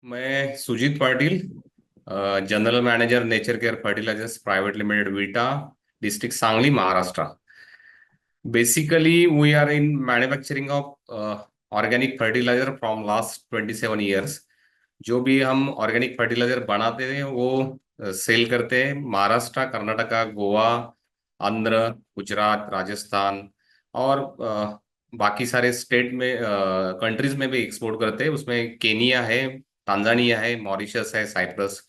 मैं Sujit Patil, general manager Nature Care Fertilizers Private Limited Vita, district Sangli, Maharashtra. Basically, we are in manufacturing of organic fertilizer from last 27 years. जो भी हम organic fertiliser बनाते हैं वो सेल करते हैं महाराष्ट्र, कर्नाटका, गोवा, आंध्र, गुजरात, राजस्थान और बाकी सारे स्टेट में कंट्रीज में भी एक्सपोर्ट करते हैं। उसमें केनिया है, तांजानिया है, मॉरिशस है, साइप्रस,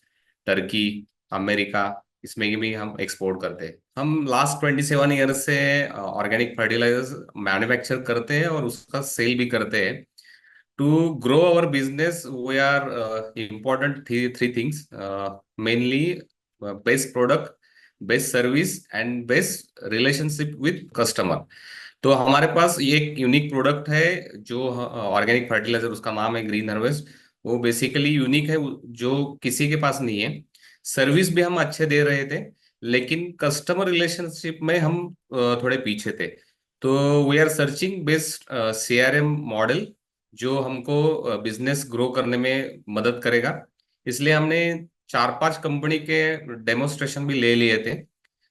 टर्की, अमेरिका, इसमें भी हम एक्सपोर्ट करते हैं। हम लास्ट 27 ईयर से ऑर्गेनिक फर्टिलाइजर्स मैन्युफैक्चर करते हैं और उसका सेल भी करते हैं। To grow our business we are important three things, mainly best product, best service and best relationship with customer. तो हमारे पास ये एक यूनिक प्रोडक्ट है जो ऑर्गेनिक फर्टिलाइजर, उसका नाम है ग्रीन हार्वेस्ट। वो बेसिकली यूनिक है, जो किसी के पास नहीं है। सर्विस भी हम अच्छे दे रहे थे, लेकिन कस्टमर रिलेशनशिप में हम थोड़े पीछे थे। तो we are searching best CRM model जो हमको बिजनेस ग्रो करने में मदद करेगा। इसलिए हमने चार पांच कंपनी के डेमोस्ट्रेशन भी ले लिए थे।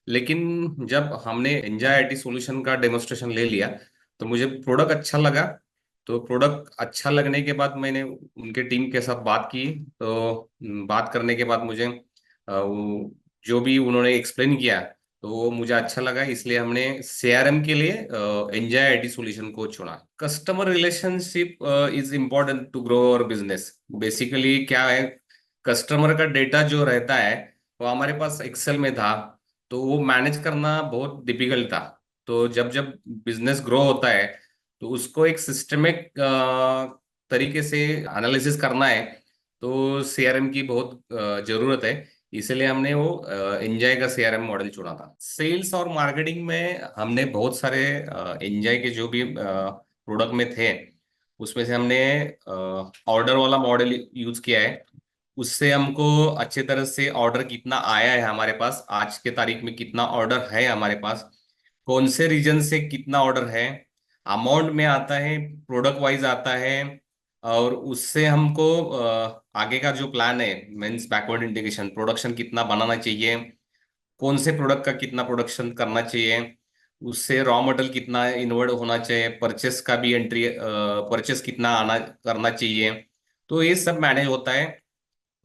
लेकिन जब हमने एंजॉय आईटी सॉल्यूशन का डेमोस्ट्रेशन ले लिया तो मुझे प्रोडक्ट अच्छा लगा। तो प्रोडक्ट अच्छा लगने के बाद मैंने उनके टीम के साथ बात की। तो बात करने के बाद मुझे जो भी उन्होंने एक्सप्लेन किया तो वो मुझे अच्छा लगा, इसलिए हमने सीआरएम के लिए एंजॉय आईटी सॉल्यूशन को चुना। Customer relationship is important to grow our business. Basically क्या है, कस्टमर का डेटा जो रहता है वो हमारे पास एक्सेल में था, तो वो मैनेज करना बहुत डिफिकल्ट था। तो जब जब बिजनेस ग्रो होता है तो उसको एक सिस्टमिक तरीके से एनालिसिस करना है। तो सीआरएम की बहुत जरूरत है, इसलिए हमने वो एंजॉय का सीआरएम मॉडल चुना था। सेल्स और मार्केटिंग में हमने बहुत सारे एंजॉय के जो भी प्रोडक्ट में थे उसमें से हमने ऑर्डर वाला मॉडल यूज किया है। उससे हमको अच्छे तरह से ऑर्डर कितना आया है हमारे पास, आज के तारीख में कितना ऑर्डर है हमारे पास, कौन से रीजन से कितना ऑर्डर है, अमाउंट में आता है, प्रोडक्ट वाइज आता है। और उससे हमको आगे का जो प्लान है, मीन्स बैकवर्ड इंटीग्रेशन, प्रोडक्शन कितना बनाना चाहिए, कौन से प्रोडक्ट का कितना प्रोडक्शन करना चाहिए, उससे रॉ मटेरियल कितना इन्वर्ट होना चाहिए, परचेस का भी एंट्री, परचेस कितना आना करना चाहिए। तो ये सब मैनेज होता है।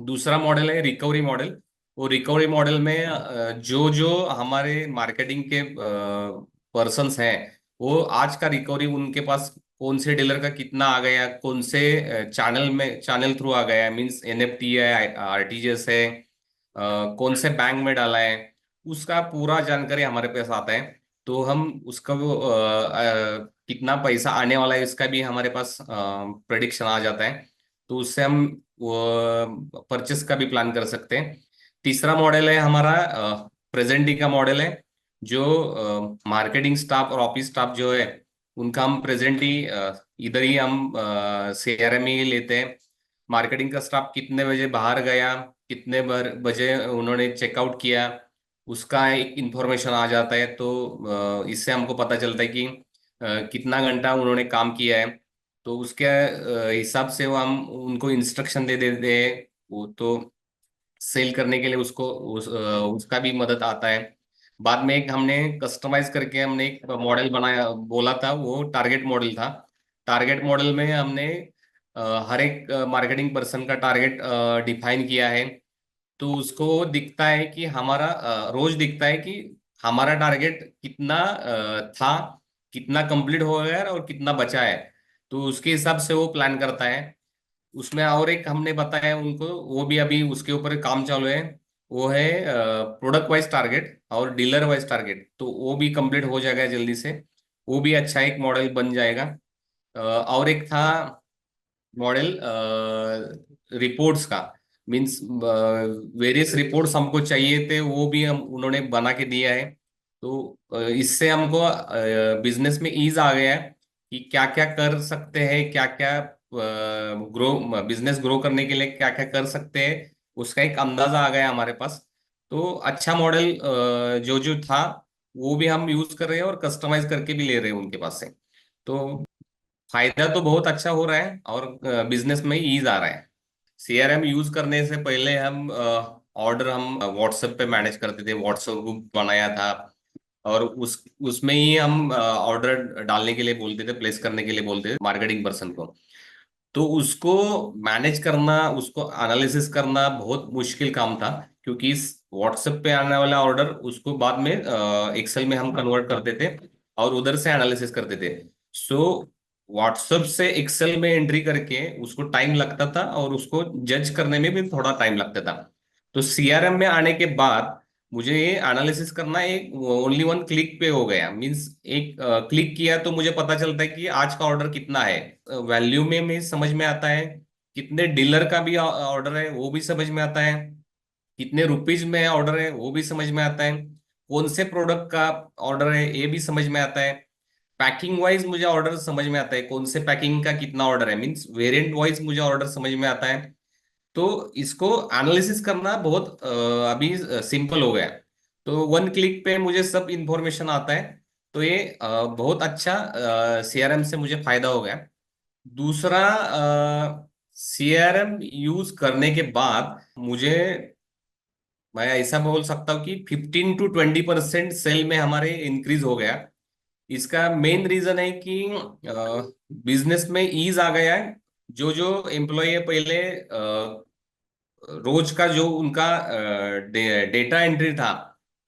दूसरा मॉडल है रिकवरी मॉडल। वो रिकवरी मॉडल में जो जो हमारे मार्केटिंग के पर्सन्स हैं वो आज का रिकवरी उनके पास कौन से डीलर का कितना आ गया, कौन से चैनल में, चैनल थ्रू आ गया, मींस एनएफटी है, आरटीजीएस है, कौन से बैंक में डाला है, उसका पूरा जानकारी हमारे पास आता है। तो हम उसका वो कितना पैसा आने वाला है इसका भी हमारे पास प्रेडिक्शन आ जाता है। तो उससे हम वो परचेस का भी प्लान कर सकते हैं। तीसरा मॉडल है हमारा प्रेजेंटी का मॉडल है, जो मार्केटिंग स्टाफ और ऑफिस स्टाफ जो है उनका हम प्रेजेंटी इधर ही हम सीआरएम ही लेते हैं। मार्केटिंग का स्टाफ कितने बजे बाहर गया, कितने बजे उन्होंने चेकआउट किया, उसका एक इंफॉर्मेशन आ जाता है। तो इससे हमको पता चलता है कि कितना घंटा उन्होंने काम किया है। तो उसके हिसाब से वो हम उनको इंस्ट्रक्शन दे देते हैं। वो तो सेल करने के लिए उसका भी मदद आता है। बाद में एक हमने कस्टमाइज करके हमने एक मॉडल बनाया, बोला था वो टारगेट मॉडल था। टारगेट मॉडल में हमने हर एक मार्केटिंग पर्सन का टारगेट डिफाइन किया है। तो उसको दिखता है कि हमारा रोज दिखता है कि हमारा टारगेट कितना था, कितना कंप्लीट हो गया है और कितना बचा है। तो उसके हिसाब से वो प्लान करता है। उसमें और एक हमने बताया उनको, वो भी अभी उसके ऊपर काम चालू है। वो है प्रोडक्ट वाइज टारगेट और डीलर वाइज टारगेट, तो वो भी कंप्लीट हो जाएगा जल्दी से। वो भी अच्छा एक मॉडल बन जाएगा। और एक था मॉडल रिपोर्ट्स का, मींस वेरियस रिपोर्ट्स हमको चाहिए थे, वो भी हम उन्होंने बना के दिया है। तो इससे हमको बिजनेस में ईज आ गया है कि क्या क्या कर सकते हैं, क्या क्या ग्रो, बिजनेस ग्रो करने के लिए क्या क्या कर सकते हैं, उसका एक अंदाजा आ गया हमारे पास। तो अच्छा मॉडल जो जो था वो भी हम यूज कर रहे हैं और कस्टमाइज करके भी ले रहे हैं उनके पास से। तो फायदा तो बहुत अच्छा हो रहा है और बिजनेस में ईज आ रहा है। सीआरएम यूज करने से पहले ऑर्डर हम व्हाट्सएप पे मैनेज करते थे, व्हाट्सएप ग्रुप बनाया था, और उसमें ही हम ऑर्डर डालने के लिए बोलते थे, प्लेस करने के लिए बोलते थे मार्केटिंग पर्सन को। तो उसको मैनेज करना, उसको एनालिसिस करना बहुत मुश्किल काम था, क्योंकि इस व्हाट्सएप पे आने वाला ऑर्डर उसको बाद में एक्सेल में हम कन्वर्ट करते थे और उधर से एनालिसिस करते थे। सो व्हाट्सएप से एक्सेल में एंट्री करके उसको टाइम लगता था, और उसको जज करने में भी थोड़ा टाइम लगता था। तो सीआरएम में आने के बाद मुझे ये एनालिसिस करना एक ओनली वन क्लिक पे हो गया। मींस एक क्लिक किया तो मुझे पता चलता है कि आज का ऑर्डर कितना है, वैल्यू में समझ में आता है, कितने डीलर का भी ऑर्डर है वो भी समझ में आता है, कितने रुपीज में ऑर्डर है वो भी समझ में आता है, कौन से प्रोडक्ट का ऑर्डर है ये भी समझ में आता है, पैकिंग वाइज मुझे ऑर्डर समझ में आता है, कौन से पैकिंग का कितना ऑर्डर है, मीन्स वेरिएंट वाइज मुझे ऑर्डर समझ में आता है। तो इसको एनालिसिस करना बहुत अभी सिंपल हो गया है। तो वन क्लिक पे मुझे सब इंफॉर्मेशन आता है। तो ये बहुत अच्छा सीआरएम से मुझे फायदा हो गया। दूसरा, सीआरएम यूज करने के बाद मुझे, मैं ऐसा बोल सकता हूँ कि 15 to 20% सेल में हमारे इंक्रीज हो गया। इसका मेन रीजन है कि बिजनेस में ईज आ गया है। जो जो एम्प्लॉय है पहले रोज का जो उनका डेटा एंट्री था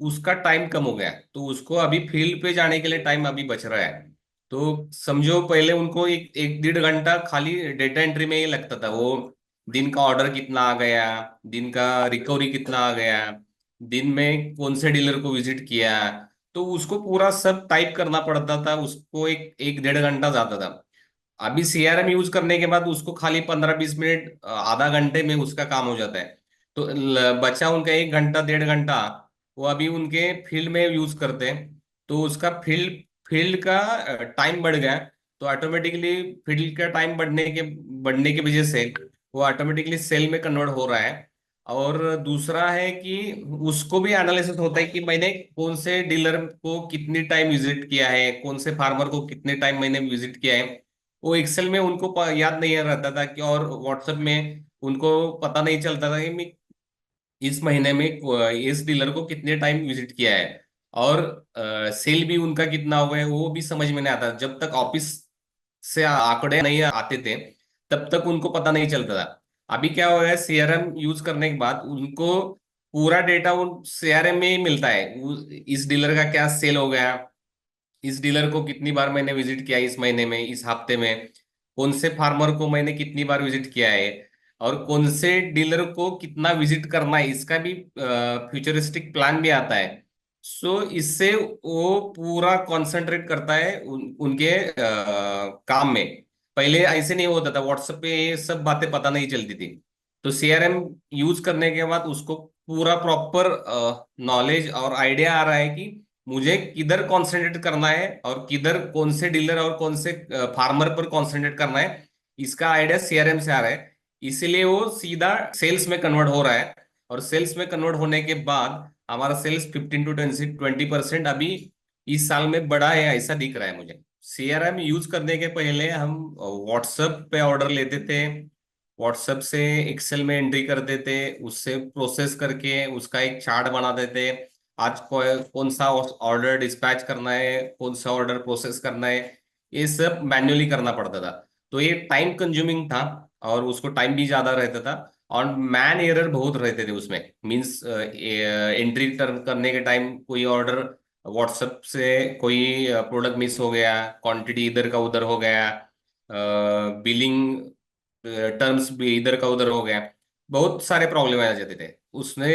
उसका टाइम कम हो गया, तो उसको अभी फील्ड पे जाने के लिए टाइम अभी बच रहा है। तो समझो पहले उनको एक एक 1.5 घंटा खाली डेटा एंट्री में ही लगता था। वो दिन का ऑर्डर कितना आ गया, दिन का रिकवरी कितना आ गया, दिन में कौन से डीलर को विजिट किया, तो उसको पूरा सब टाइप करना पड़ता था, उसको एक एक 1.5 घंटा जाता था। अभी सीआरएम यूज करने के बाद उसको खाली 15-20 मिनट, आधा घंटे में उसका काम हो जाता है। तो बचा उनका 1 घंटा 1.5 घंटा, वो अभी उनके फील्ड में यूज करते हैं। तो उसका फील्ड फील्ड का टाइम बढ़ गया। तो ऑटोमेटिकली फील्ड का टाइम बढ़ने की वजह से वो ऑटोमेटिकली सेल में कन्वर्ट हो रहा है। और दूसरा है कि उसको भी एनालिसिस होता है कि मैंने कौन से डीलर को कितनी टाइम विजिट किया है, कौन से फार्मर को कितने टाइम मैंने विजिट किया है। वो एक्सेल में उनको याद नहीं रहता था कि, और व्हाट्सएप में उनको पता नहीं चलता था कि मैं इस महीने में इस डीलर को कितने टाइम विजिट किया है, और सेल भी उनका कितना हुआ है वो भी समझ में नहीं आता। जब तक ऑफिस से आंकड़े नहीं आते थे तब तक उनको पता नहीं चलता था। अभी क्या हो गया, सीआरएम यूज करने के बाद उनको पूरा डेटा उन सीआरएम में ही मिलता है। इस डीलर का क्या सेल हो गया, इस डीलर को कितनी बार मैंने विजिट किया इस महीने में, इस हफ्ते में, कौन से फार्मर को मैंने कितनी बार विजिट किया है, और कौन से डीलर को कितना विजिट करना है, इसका भी फ्यूचरिस्टिक प्लान भी आता है। सो इससे वो पूरा कंसंट्रेट करता है उनके काम में। पहले ऐसे नहीं होता था, व्हाट्सएप पे ये सब बातें पता नहीं चलती थी। तो सीआरएम यूज करने के बाद उसको पूरा प्रॉपर नॉलेज और आइडिया आ रहा है कि मुझे किधर कंसंट्रेट करना है, और किधर कौन से डीलर और कौन से फार्मर पर कंसंट्रेट करना है। इसका आइडिया सीआरएम से आ रहा है, इसीलिए वो सीधा सेल्स में कन्वर्ट हो रहा है। और सेल्स में कन्वर्ट होने के बाद हमारा सेल्स 15 to 20% अभी इस साल में बढ़ा है, ऐसा दिख रहा है मुझे। सीआरएम यूज करने के पहले हम व्हाट्सएप पे ऑर्डर लेते थे, व्हाट्सएप से एक्सेल में एंट्री करते थे, उससे प्रोसेस करके उसका एक चार्ट बना देते। आज कौन सा ऑर्डर डिस्पैच करना है, कौन सा ऑर्डर प्रोसेस करना है, ये सब मैन्युअली करना पड़ता था। तो ये टाइम कंज्यूमिंग था, और उसको टाइम भी ज्यादा रहता था, और मैन एरर बहुत रहते थे उसमें। मींस एंट्री करने के टाइम कोई ऑर्डर व्हाट्सएप से कोई प्रोडक्ट मिस हो गया, क्वांटिटी इधर का उधर हो गया, बिलिंग टर्म्स भी इधर का उधर हो गया, बहुत सारे प्रॉब्लम आ जाते थे उसने।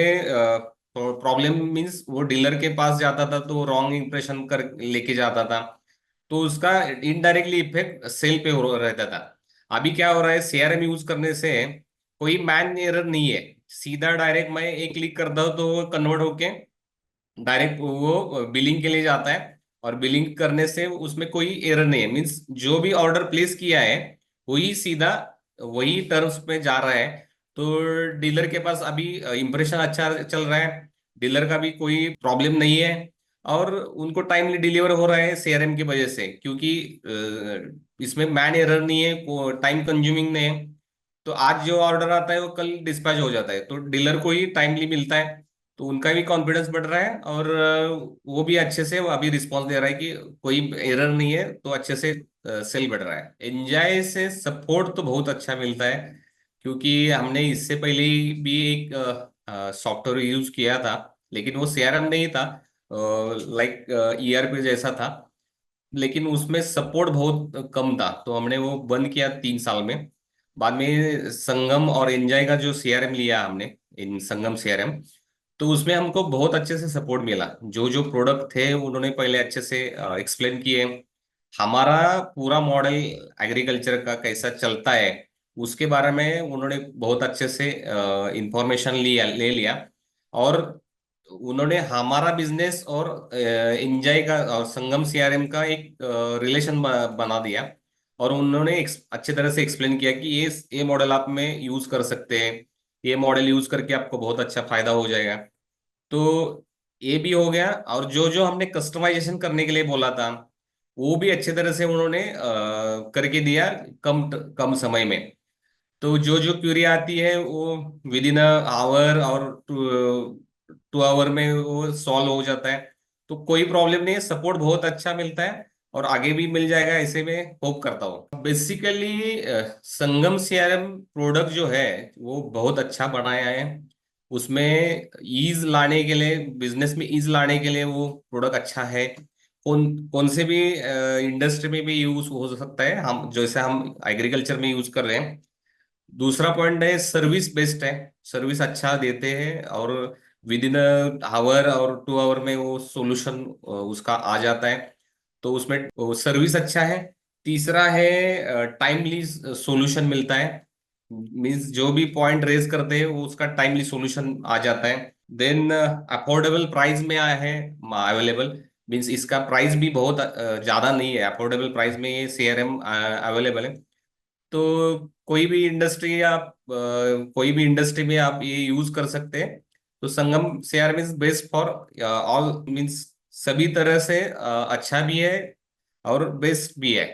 प्रॉब्लम मीन्स वो डीलर के पास जाता था तो रॉन्ग इंप्रेशन कर लेके जाता था, तो उसका इनडायरेक्टली इफेक्ट सेल पे हो रहता था। अभी क्या हो रहा है, सीआरएम यूज करने से कोई मैन एरर नहीं है, सीधा डायरेक्ट मैं एक क्लिक करता हूँ तो वो कन्वर्ट होके डायरेक्ट वो बिलिंग के लिए जाता है। और बिलिंग करने से उसमें कोई एरर नहीं है, मीन्स जो भी ऑर्डर प्लेस किया है वही सीधा वही टर्म्स में जा रहा है। तो डीलर के पास अभी इंप्रेशन अच्छा चल रहा है, डीलर का भी कोई प्रॉब्लम नहीं है, और उनको टाइमली डिलीवर हो रहा है सीआरएम की वजह से, क्योंकि इसमें मैन एरर नहीं है, टाइम कंज्यूमिंग नहीं है। तो आज जो ऑर्डर आता है वो कल डिस्पैच हो जाता है, तो डीलर को ही टाइमली मिलता है, तो उनका भी कॉन्फिडेंस बढ़ रहा है, और वो भी अच्छे से वो अभी रिस्पॉन्स दे रहा है कि कोई एरर नहीं है, तो अच्छे से सेल बढ़ रहा है। एंजॉय से सपोर्ट तो बहुत अच्छा मिलता है, क्योंकि हमने इससे पहले ही भी एक सॉफ्टवेयर यूज किया था, लेकिन वो सीआरएम नहीं था, लाइक ईआरपी जैसा था, लेकिन उसमें सपोर्ट बहुत कम था, तो हमने वो बंद किया 3 साल में। बाद में संगम और एंजॉय का जो सीआरएम लिया हमने, इन संगम सीआरएम, तो उसमें हमको बहुत अच्छे से सपोर्ट मिला। जो जो प्रोडक्ट थे उन्होंने पहले अच्छे से एक्सप्लेन किए, हमारा पूरा मॉडल एग्रीकल्चर का कैसा चलता है उसके बारे में उन्होंने बहुत अच्छे से इंफॉर्मेशन लिया ले लिया, और उन्होंने हमारा बिजनेस और इंजॉय का और संगम सीआरएम का एक रिलेशन बना दिया, और उन्होंने अच्छे तरह से एक्सप्लेन किया कि ये मॉडल आप में यूज कर सकते हैं, ये मॉडल यूज करके आपको बहुत अच्छा फायदा हो जाएगा। तो ये भी हो गया, और जो जो हमने कस्टमाइजेशन करने के लिए बोला था वो भी अच्छे तरह से उन्होंने करके दिया, कम कम समय में। तो जो जो क्यूरी आती है वो विद इन आवर और 2 आवर में वो सॉल्व हो जाता है, तो कोई प्रॉब्लम नहीं है, सपोर्ट बहुत अच्छा मिलता है, और आगे भी मिल जाएगा ऐसे में होप करता हूँ। बेसिकली संगम सीआरएम प्रोडक्ट जो है वो बहुत अच्छा बनाया है, उसमें ईज लाने के लिए, बिजनेस में ईज लाने के लिए वो प्रोडक्ट अच्छा है। कौन कौन से भी इंडस्ट्री में भी यूज हो सकता है, हम जैसे हम एग्रीकल्चर में यूज कर रहे हैं। दूसरा पॉइंट है सर्विस बेस्ड है, सर्विस अच्छा देते हैं, और विद इन आवर और 2 आवर में वो सॉल्यूशन उसका आ जाता है, तो उसमें सर्विस अच्छा है। तीसरा है टाइमली सॉल्यूशन मिलता है, मींस जो भी पॉइंट रेज करते हैं वो उसका टाइमली सॉल्यूशन आ जाता है। देन अफोर्डेबल प्राइस में आया है अवेलेबल, मींस इसका प्राइस भी बहुत ज्यादा नहीं है, अफोर्डेबल प्राइस में ये सीआरएम अवेलेबल है। तो कोई भी इंडस्ट्री में आप ये यूज कर सकते हैं। तो Sangam CRM is best for all, means सभी तरह से अच्छा भी है और बेस्ट भी है।